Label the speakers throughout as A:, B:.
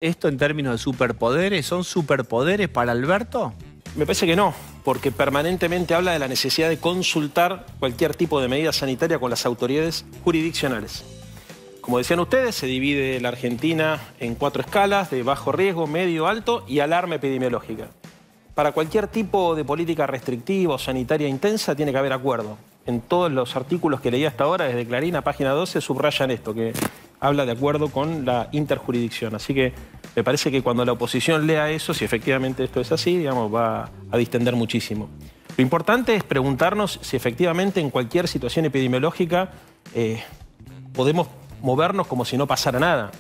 A: esto en términos de superpoderes? ¿Son superpoderes para Alberto?
B: Me parece que no, porque permanentemente habla de la necesidad de consultar cualquier tipo de medida sanitaria con las autoridades jurisdiccionales. Como decían ustedes, se divide la Argentina en 4 escalas de bajo riesgo, medio, alto y alarma epidemiológica. Para cualquier tipo de política restrictiva o sanitaria intensa tiene que haber acuerdo. En todos los artículos que leí hasta ahora, desde Clarín a página 12, subrayan esto, que habla de acuerdo con la interjurisdicción. Así que me parece que cuando la oposición lea eso, si efectivamente esto es así, digamos, va a distender muchísimo. Lo importante es preguntarnos si efectivamente en cualquier situación epidemiológica podemos movernos como si no pasara nada.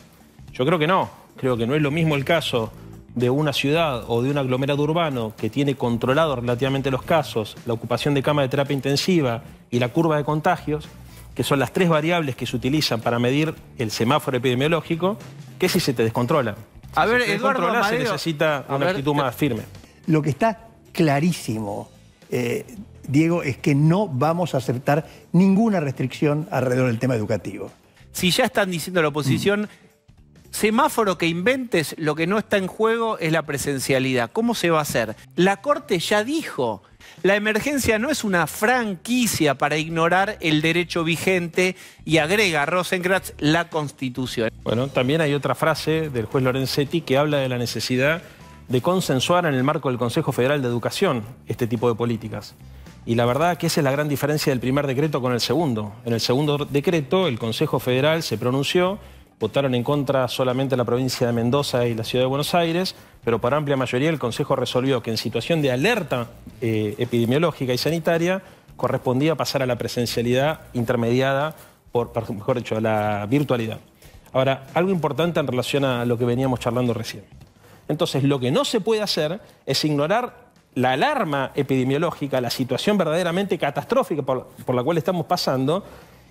B: Yo creo que no. Creo que no es lo mismo el caso de una ciudad o de un aglomerado urbano que tiene controlado relativamente los casos, la ocupación de cama de terapia intensiva y la curva de contagios, que son las 3 variables que se utilizan para medir el semáforo epidemiológico, que si se te descontrola.
A: A ver,
B: Si se
A: Eduardo
B: descontrola, se
A: Amadeo,
B: necesita una actitud más firme.
C: Lo que está clarísimo, Diego, es que no vamos a aceptar ninguna restricción alrededor del tema educativo.
A: Si ya están diciendo la oposición, semáforo que inventes, lo que no está en juego es la presencialidad. ¿Cómo se va a hacer? La Corte ya dijo, la emergencia no es una franquicia para ignorar el derecho vigente y agrega Rosenkrantz la Constitución.
B: Bueno, también hay otra frase del juez Lorenzetti que habla de la necesidad de consensuar en el marco del Consejo Federal de Educación este tipo de políticas. Y la verdad que esa es la gran diferencia del primer decreto con el segundo. En el segundo decreto el Consejo Federal se pronunció, votaron en contra solamente la provincia de Mendoza y la ciudad de Buenos Aires, pero por amplia mayoría el Consejo resolvió que en situación de alerta epidemiológica y sanitaria correspondía pasar a la presencialidad intermediada mejor dicho, a la virtualidad. Ahora, algo importante en relación a lo que veníamos charlando recién. Entonces, lo que no se puede hacer es ignorar la alarma epidemiológica, la situación verdaderamente catastrófica por la cual estamos pasando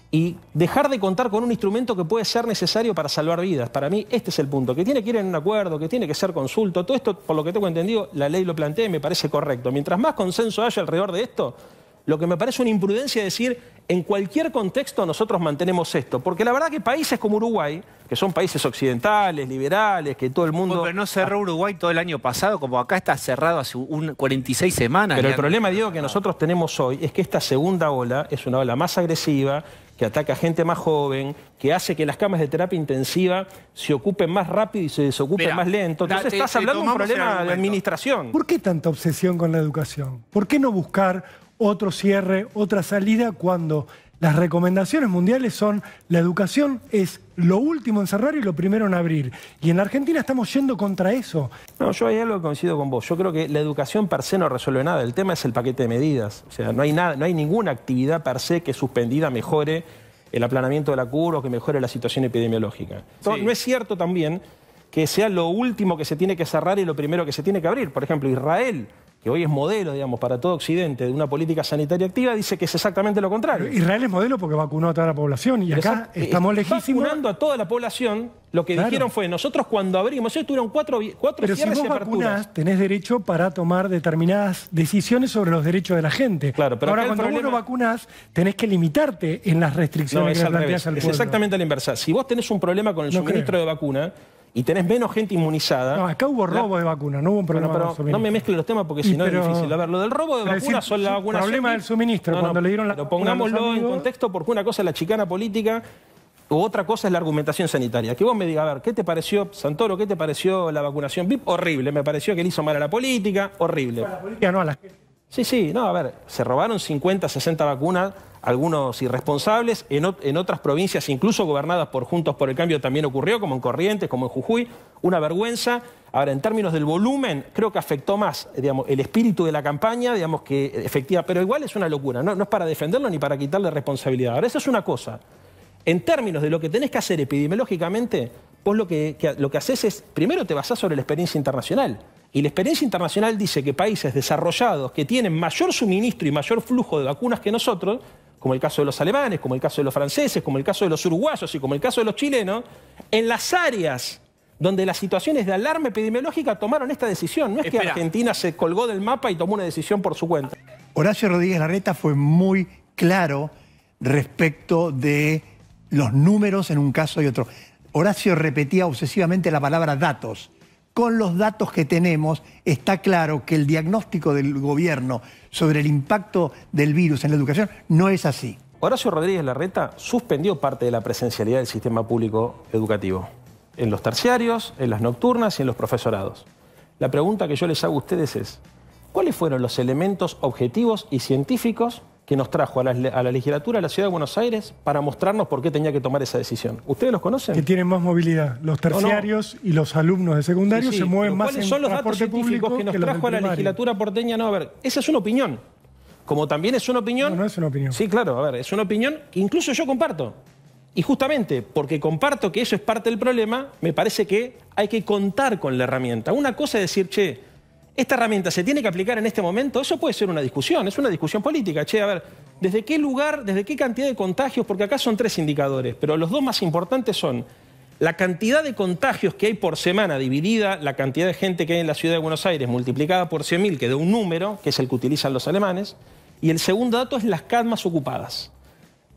B: y dejar de contar con un instrumento que puede ser necesario para salvar vidas. Para mí este es el punto, que tiene que ir en un acuerdo, que tiene que ser consulto. Todo esto, por lo que tengo entendido, la ley lo plantea y me parece correcto. Mientras más consenso haya alrededor de esto, lo que me parece una imprudencia es decir, en cualquier contexto nosotros mantenemos esto. Porque la verdad que países como Uruguay, que son países occidentales, liberales, que todo el mundo...
A: Pero no cerró Uruguay todo el año pasado, como acá está cerrado hace 46 semanas.
B: Pero el problema, Diego, que nosotros tenemos hoy es que esta segunda ola es una ola más agresiva, que ataca a gente más joven, que hace que las camas de terapia intensiva se ocupen más rápido y se desocupen más lento. Entonces estás hablando de un problema de administración.
D: ¿Por qué tanta obsesión con la educación? ¿Por qué no buscar otro cierre, otra salida cuando las recomendaciones mundiales son la educación es lo último en cerrar y lo primero en abrir? Y en la Argentina estamos yendo contra eso.
B: No, yo hay algo que coincido con vos. Yo creo que la educación per se no resuelve nada. El tema es el paquete de medidas. O sea, no hay ninguna actividad per se que suspendida mejore el aplanamiento de la curva o que mejore la situación epidemiológica. Sí. No es cierto también que sea lo último que se tiene que cerrar y lo primero que se tiene que abrir. Por ejemplo, Israel, que hoy es modelo, digamos, para todo Occidente de una política sanitaria activa, dice que es exactamente lo contrario.
D: Israel es modelo porque vacunó a toda la población y acá estamos lejísimos.
B: Vacunando a toda la población, lo que dijeron fue, nosotros cuando abrimos, ellos tuvieron cuatro
D: pero
B: cierres
D: si vos
B: y aperturas.
D: Vacunás, tenés derecho para tomar determinadas decisiones sobre los derechos de la gente.
B: Claro, pero
D: ahora, cuando vos no vacunás, tenés que limitarte en las restricciones que le planteás al pueblo.
B: Es exactamente a la inversa. Si vos tenés un problema con el suministro de vacuna, y tenés menos gente inmunizada...
D: No, acá hubo robo de vacuna, no hubo un problema
B: pero no me mezclen los temas porque si no es difícil. A ver, lo del robo de vacunas son la vacunación...
D: El problema del suministro, cuando le dieron la
B: vacuna. Pongámoslo en contexto porque una cosa es la chicana política o otra cosa es la argumentación sanitaria. Que vos me digas, a ver, ¿qué te pareció, Santoro, qué te pareció la vacunación VIP? Horrible, me pareció que le hizo mal a la política, horrible.
D: A la política no, a la gente.
B: Sí, no, a ver, se robaron 50, 60 vacunas, algunos irresponsables, en otras provincias, incluso gobernadas por Juntos por el Cambio, también ocurrió, como en Corrientes, como en Jujuy, una vergüenza. Ahora, en términos del volumen, creo que afectó más, digamos, el espíritu de la campaña, digamos, que efectiva, pero igual es una locura, no es para defenderlo ni para quitarle responsabilidad. Ahora, eso es una cosa. En términos de lo que tenés que hacer epidemiológicamente, vos lo que haces es, primero te basás sobre la experiencia internacional. Y la experiencia internacional dice que países desarrollados que tienen mayor suministro y mayor flujo de vacunas que nosotros, como el caso de los alemanes, como el caso de los franceses, como el caso de los uruguayos y como el caso de los chilenos, en las áreas donde las situaciones de alarma epidemiológica tomaron esta decisión. No es que Argentina se colgó del mapa y tomó una decisión por su cuenta.
C: Horacio Rodríguez Larreta fue muy claro respecto de los números en un caso y otro. Horacio repetía obsesivamente la palabra datos. Con los datos que tenemos, está claro que el diagnóstico del gobierno sobre el impacto del virus en la educación no es así.
B: Horacio Rodríguez Larreta suspendió parte de la presencialidad del sistema público educativo, en los terciarios, en las nocturnas y en los profesorados. La pregunta que yo les hago a ustedes es, ¿cuáles fueron los elementos objetivos y científicos que nos trajo a la legislatura de la Ciudad de Buenos Aires para mostrarnos por qué tenía que tomar esa decisión? ¿Ustedes los conocen?
D: Que tienen más movilidad. Los terciarios y los alumnos de secundario se mueven más en
B: son los datos
D: transporte
B: científicos
D: público
B: que nos
D: que los
B: trajo a la
D: del primario.
B: legislatura porteña? No, a ver, esa es una opinión. Como también es una opinión...
D: No, no es una opinión.
B: Sí, claro, a ver, es una opinión que incluso yo comparto. Y justamente porque comparto que eso es parte del problema, me parece que hay que contar con la herramienta. Una cosa es decir, che, esta herramienta se tiene que aplicar en este momento, eso puede ser una discusión, es una discusión política. Che, a ver, ¿desde qué lugar, desde qué cantidad de contagios? Porque acá son 3 indicadores, pero los 2 más importantes son la cantidad de contagios que hay por semana dividida, la cantidad de gente que hay en la Ciudad de Buenos Aires multiplicada por 100.000, que da un número, que es el que utilizan los alemanes, y el segundo dato es las camas ocupadas.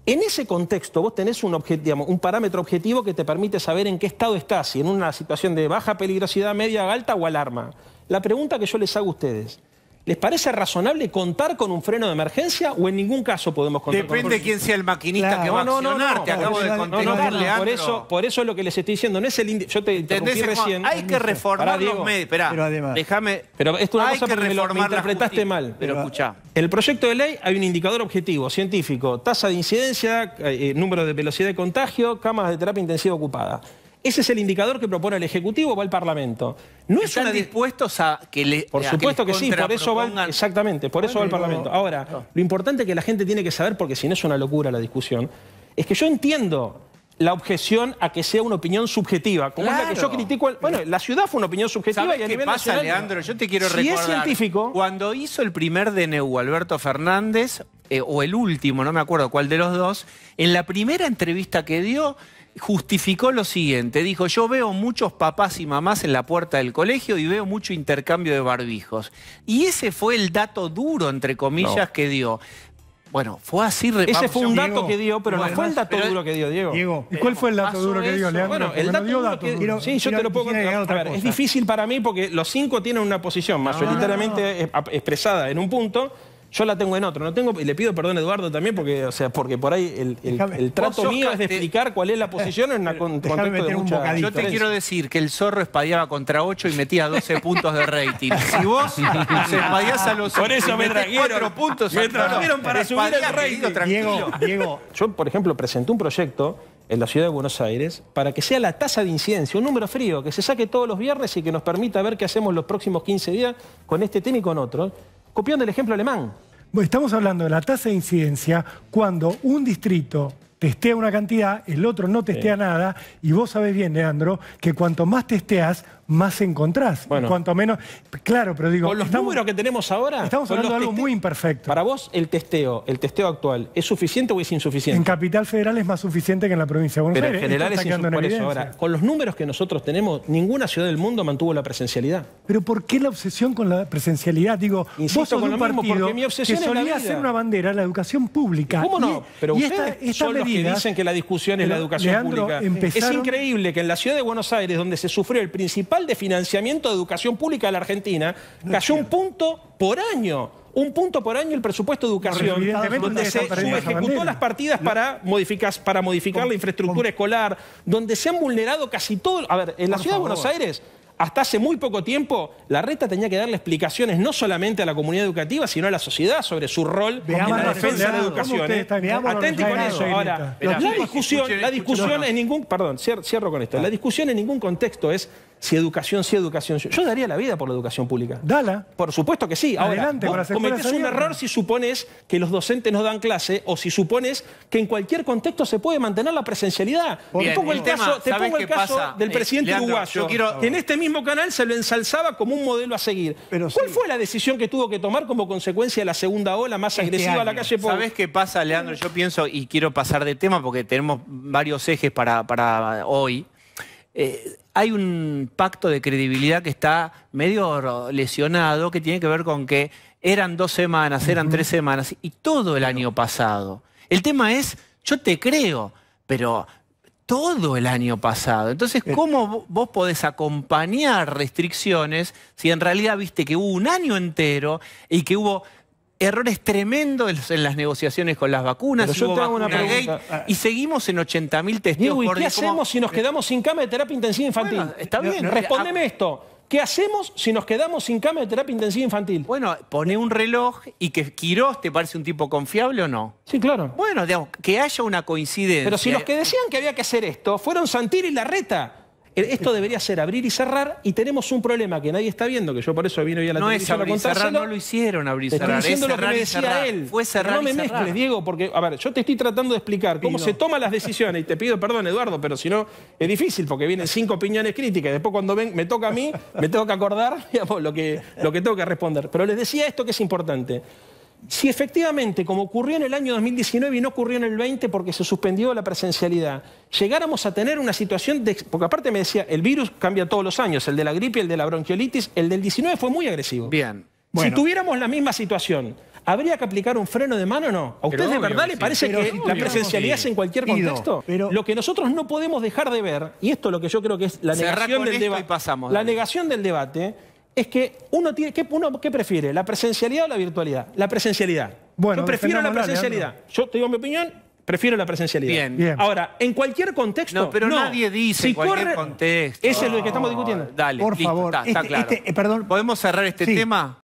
B: En ese contexto vos tenés un parámetro objetivo que te permite saber en qué estado estás, si en una situación de baja peligrosidad, media, alta o alarma. La pregunta que yo les hago a ustedes, ¿les parece razonable contar con un freno de emergencia o en ningún caso podemos contar con un
A: Depende de quién sea el maquinista
C: Claro.
A: que va a accionar. Te acabo de contestar,
B: por eso es lo que les estoy diciendo. No es yo te interrumpí
A: ¿Entendés?
B: recién.
A: Hay que reformar
B: Pará,
A: los
B: Diego.
A: medios. Esperá,
C: Pero además-
A: déjame.
B: Pero esto es una
A: Hay
B: cosa
A: que
B: porque me
A: reformar la
B: interpretaste
A: justicia.
B: mal.
A: Pero escuchá.
B: En el proyecto de ley hay un indicador objetivo, científico, tasa de incidencia, número de velocidad de contagio, camas de terapia intensiva ocupada. Ese es el indicador que propone el Ejecutivo o va al Parlamento. No es
A: ¿Están
B: una
A: dispuestos a que le
B: Por supuesto que sí, por eso va,
A: contrapropongan?
B: exactamente, por eso va al Parlamento. Ahora, lo importante que la gente tiene que saber, porque si no es una locura la discusión, es que yo entiendo la objeción a que sea una opinión subjetiva, como es la que yo
A: Claro.
B: critico. Bueno, la ciudad fue una opinión subjetiva
A: ¿Sabés
B: y a
A: qué
B: nivel
A: pasa,
B: nacional,
A: Leandro? Yo te quiero
B: si
A: recordar.
B: es científico,
A: Cuando hizo el primer DNU Alberto Fernández, o el último, no me acuerdo cuál de los dos, en la primera entrevista que dio, justificó lo siguiente. Dijo, yo veo muchos papás y mamás en la puerta del colegio y veo mucho intercambio de barbijos. Y ese fue el dato duro, entre comillas, que dio. Bueno, fue así.
B: ese fue un
C: Diego,
B: dato que dio, pero no
C: bueno,
B: fue el dato
A: pero-
B: duro que dio, Diego.
C: Diego,
D: ¿Y cuál fue el dato
A: pasó
D: duro que dio,
A: eso.
D: Leandro?
B: Bueno,
D: Porque
B: el
D: no
B: dato
D: dio
B: duro
D: datos
B: que...
D: duros.
B: Sí, yo te lo puedo
C: quisiera
B: contar.
C: agregar otra
B: A ver, es
C: cosa.
B: difícil para mí porque los 5 tienen una posición mayoritariamente expresada en un punto. Yo la tengo en otro. No tengo, y le pido perdón a Eduardo también porque, o sea, porque por ahí el trato
A: Vos sos
B: mío es de
A: te-
B: explicar cuál es la posición en un contexto de
C: meter un
B: mucha
C: bocadito.
A: Yo te quiero decir que el zorro espadeaba contra 8 y metía 12 puntos de rating. Si vos se espadeás a los
B: Por eso
A: y
B: me
A: metés
B: trajeron.
A: 4 puntos,
B: Me trajeron para subir el
A: espadeá,
B: rating.
A: querido, tranquilo.
C: Diego,
B: Yo, por ejemplo, presenté un proyecto en la Ciudad de Buenos Aires para que sea la tasa de incidencia, un número frío, que se saque todos los viernes y que nos permita ver qué hacemos los próximos 15 días con este tema y con otros, copiando el ejemplo alemán.
D: Bueno, estamos hablando de la tasa de incidencia cuando un distrito testea una cantidad, el otro no testea nada, y vos sabés bien, Leandro, que cuanto más testeás, más encontrás.
B: Bueno.
D: Y cuanto menos... Claro, pero digo...
B: Con los números que tenemos ahora...
D: Estamos
B: con
D: hablando de
B: los
D: algo muy imperfecto.
B: Para vos, el testeo actual, ¿es suficiente o es insuficiente?
D: En Capital Federal es más suficiente que en la provincia de Buenos
B: Pero en
D: Aires.
B: general
D: Esto
B: es
D: está quedando en
B: insuficiente.
D: evidencia.
B: Ahora, con los números que nosotros tenemos, ninguna ciudad del mundo mantuvo la presencialidad.
D: Pero ¿por qué la obsesión con la presencialidad? Digo,
B: Insisto
D: vos sos
B: con
D: un
B: lo mismo,
D: partido
B: porque mi obsesión
D: que
B: es la
D: solía
B: vida.
D: hacer una bandera, la educación pública.
B: ¿Cómo no? Pero
D: y
B: ustedes
D: estas
B: son los que
D: medidas-
B: dicen que la discusión es la
D: Pero,
B: educación
D: Leandro,
B: pública.
D: empezaron-
B: Es increíble que en la ciudad de Buenos Aires, donde se sufrió el principal desfinanciamiento de educación pública de la Argentina, cayó un punto por año. Un punto por año el presupuesto de educación,
D: Pero evidentemente
B: donde
D: ustedes
B: se
D: están perdiendo esa
B: subejecutó
D: bandera.
B: las partidas para modificar la infraestructura escolar, donde se han vulnerado casi todo. A ver, en la ciudad de Buenos Aires, hasta hace muy poco tiempo, Larreta tenía que darle explicaciones no solamente a la comunidad educativa, sino a la sociedad sobre su rol
C: Veamos
B: en la
C: los
B: defensa de la
C: resultados.
B: educación.
D: ¿Cómo ustedes están?
C: Veamos los
B: Atenti con
C: resultados.
B: eso. Ahora,
A: Esperá,
B: la discusión en ningún... Perdón, cierro con esto. La discusión en ningún contexto es si educación, sí educación. Yo daría la vida por la educación pública.
D: Dala.
B: Por supuesto que sí. Ahora,
D: Adelante, con
B: vos
D: las escuelas
B: cometés un
D: abiertas.
B: error si supones que los docentes no dan clase o si supones que en cualquier contexto se puede mantener la presencialidad.
A: Bien,
B: Te pongo el
A: el tema,
B: caso,
A: ¿sabés qué pasa?
B: del presidente
A: Leandro,
B: uruguayo,
A: yo quiero-
B: que en este mismo canal se lo ensalzaba como un modelo a seguir.
C: Pero
B: ¿Cuál
C: sí.
B: fue la decisión que tuvo que tomar como consecuencia de la segunda ola más agresiva a la
C: año.
B: calle Pou?
A: ¿Sabés qué pasa, Leandro? Yo pienso, y quiero pasar de tema porque tenemos varios ejes para hoy. Hay un pacto de credibilidad que está medio lesionado, que tiene que ver con que eran 2 semanas, eran 3 semanas, y todo el año pasado. El tema es, yo te creo, pero todo el año pasado. Entonces, ¿cómo vos podés acompañar restricciones si en realidad viste que hubo un año entero y que hubo errores tremendos en las negociaciones con las vacunas?
B: Pero yo te hago una pregunta.
A: Y seguimos en 80.000 testigos.
B: Diego, ¿y qué hacemos si nos quedamos sin cama de terapia intensiva infantil?
A: Bueno, está bien.
B: Respóndeme esto. ¿Qué hacemos si nos quedamos sin cama de terapia intensiva infantil?
A: Bueno, poné un reloj y que Quirós te parece un tipo confiable o no.
B: Sí, claro.
A: Bueno, digamos, que haya una coincidencia.
B: Pero si los que decían que había que hacer esto fueron Santilli y Larreta. Esto debería ser abrir y cerrar, y tenemos un problema que nadie está viendo, que yo por eso vine hoy a la televisión
A: No es abrir y cerrar, no lo hicieron abrir y cerrar.
B: Estoy diciendo
A: es
B: lo que me decía
A: cerrar.
B: él.
A: Fue cerrar
B: no me
A: y cerrar.
B: mezcles, Diego, porque, a ver, yo te estoy tratando de explicar cómo se toman las decisiones, y te pido perdón, Eduardo, pero si no, es difícil, porque vienen 5 opiniones críticas, y después cuando me toca a mí, me tengo que acordar, digamos, lo que tengo que responder. Pero les decía esto que es importante. Si efectivamente, como ocurrió en el año 2019 y no ocurrió en el 20 porque se suspendió la presencialidad, llegáramos a tener una situación de... Porque aparte me decía, el virus cambia todos los años, el de la gripe, el de la bronquiolitis, el del 19 fue muy agresivo.
A: Bien.
B: Si tuviéramos la misma situación, ¿habría que aplicar un freno de mano o no? ¿A usted de verdad le parece que la presencialidad es en cualquier contexto? Lo que nosotros no podemos dejar de ver, y esto es lo que yo creo que es la negación del debate, la negación del debate, es que uno tiene ¿qué prefiere? ¿La presencialidad o la virtualidad? La presencialidad.
D: Bueno,
B: yo prefiero la presencialidad. Yo te digo mi opinión, prefiero la presencialidad.
A: Bien.
B: Ahora, en cualquier contexto.
A: No, pero nadie dice en cualquier contexto.
B: Ese es lo que estamos discutiendo.
A: Dale,
C: por
A: listo,
C: favor.
A: está claro.
C: Perdón.
A: ¿Podemos cerrar este tema?